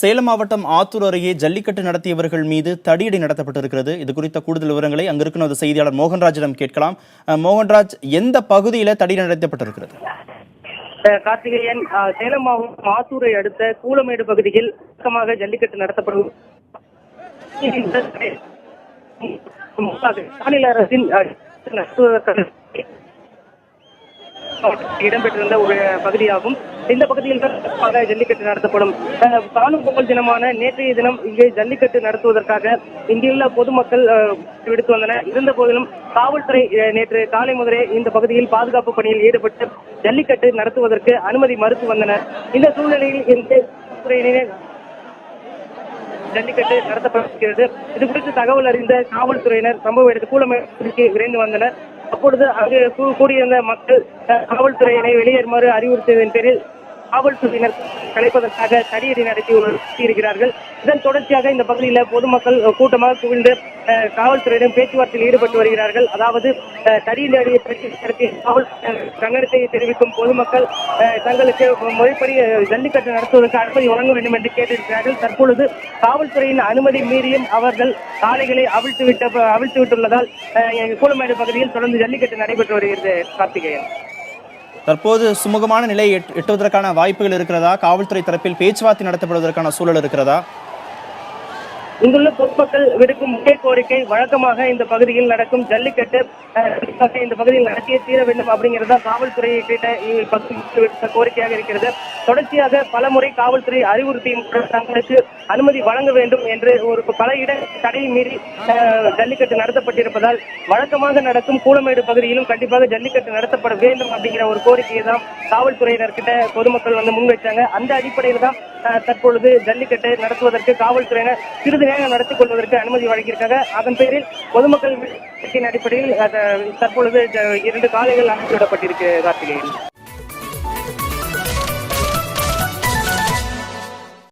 சேலம் மாவட்டம் ஆத்தூர் அருகே ஜல்லிக்கட்டு நடத்தியவர்கள் மீது தடியடி நடத்தப்பட்டிருக்கிறது. இது குறித்த கூடுதல் விவரங்களை அங்கு இருக்கிற செய்தியாளர் மோகன்ராஜிடம் கேட்கலாம். மோகன்ராஜ், எந்த பகுதியில் தடியடி நடத்தப்பட்டிருக்கிறது? கார்த்திகேயன், சேலம் மாவட்டம் ஆத்தூரை அடுத்த கூலமேடு பகுதியில் சுத்தமாக ஜல்லிக்கட்டு நடத்தப்படும் மாநில அரசின் இடம்பெற்றிருந்த ஒரு பகுதியாகும். இந்த பகுதியில் தான் ஜல்லிக்கட்டு நடத்தப்படும். காணும் பொங்கல் தினமான நேற்றைய தினம் இங்கே ஜல்லிக்கட்டு நடத்துவதற்காக இங்குள்ள பொதுமக்கள் விடுத்து வந்தனர். இருந்த போதிலும் காவல்துறை நேற்று காலை முதலே இந்த பகுதியில் பாதுகாப்பு பணியில் ஈடுபட்டு ஜல்லிக்கட்டு நடத்துவதற்கு அனுமதி மறுத்து வந்தனர். இந்த சூழ்நிலையில் இந்த துறையினர் ஜல்லிக்கட்டு நடத்தப்படுகிறது. இது குறித்து தகவல் அறிந்த காவல்துறையினர் சம்பவ இடத்துக்கு கூலமேடுக்கு விரைந்து வந்தனர். அப்பொழுது அங்கு கூடியிருந்த மக்கள் காவல்துறையினை வெளியேறுமாறு அறிவுறுத்தியதன் பேரில் காவல்துறையினர் கலைப்பதற்காக தடியடி நடத்தியிருக்கிறார்கள். இதன் தொடர்ச்சியாக இந்த பகுதியில் பொதுமக்கள் கூட்டமாக குவிந்து காவல்துறையிடம் பேச்சுவார்த்தையில் ஈடுபட்டு வருகிறார்கள். அதாவது தடியடி நடத்தி காவல் கண்டனத்தை தெரிவிக்கும் பொதுமக்கள் தங்களுக்கு முறைப்படி ஜல்லிக்கட்டு நடத்துவதற்கு அனுமதி வழங்க வேண்டும் என்று கேட்டிருக்கிறார்கள். தற்பொழுது காவல்துறையின் அனுமதி மீறியும் அவர்கள் காளைகளை அவிழ்த்து விட்டுள்ளதால் கூலமேடு பகுதியில் தொடர்ந்து ஜல்லிக்கட்டு நடைபெற்று வருகிறது. கார்த்திகேயன், தற்போது சுமூகமான நிலை எட்டுவதற்கான வாய்ப்புகள் இருக்கிறதா? காவல்துறை தரப்பில் பேச்சுவார்த்தை நடத்தப்படுவதற்கான சூழல் இருக்கிறதா? இங்குள்ள பொதுமக்கள் விடுக்கும் முக்கிய கோரிக்கை வழக்கமாக இந்த பகுதியில் நடக்கும் ஜல்லிக்கட்டு இந்த பகுதியில் நடத்திய தீர வேண்டும் அப்படிங்கிறதா காவல்துறையை கேட்ட கோரிக்கையாக இருக்கிறது. தொடர்ச்சியாக பல முறை காவல்துறை அறிவுறுத்தியும் தங்களுக்கு அனுமதி வழங்க வேண்டும் என்று பல இட தடையை மீறி ஜல்லிக்கட்டு நடத்தப்பட்டிருப்பதால் வழக்கமாக நடக்கும் கூலமேடு பகுதியிலும் கண்டிப்பாக ஜல்லிக்கட்டு நடத்தப்பட வேண்டும் அப்படிங்கிற ஒரு கோரிக்கையை தான் காவல்துறையினர்கிட்ட பொதுமக்கள் முன்வைச்சாங்க. அந்த அடிப்படையில் தான் தற்பொழுது ஜல்லிக்கட்டை நடத்துவதற்கு காவல்துறையினர் சிறிது நேரம் நடத்திக் கொள்வதற்கு அனுமதி வழங்கியிருக்காங்க. அதன் பேரில் பொதுமக்கள் அடிப்படையில் தற்பொழுது 2 காளைகள் அனுப்பிவிடப்பட்டிருக்கு. கார்த்திகேயன்.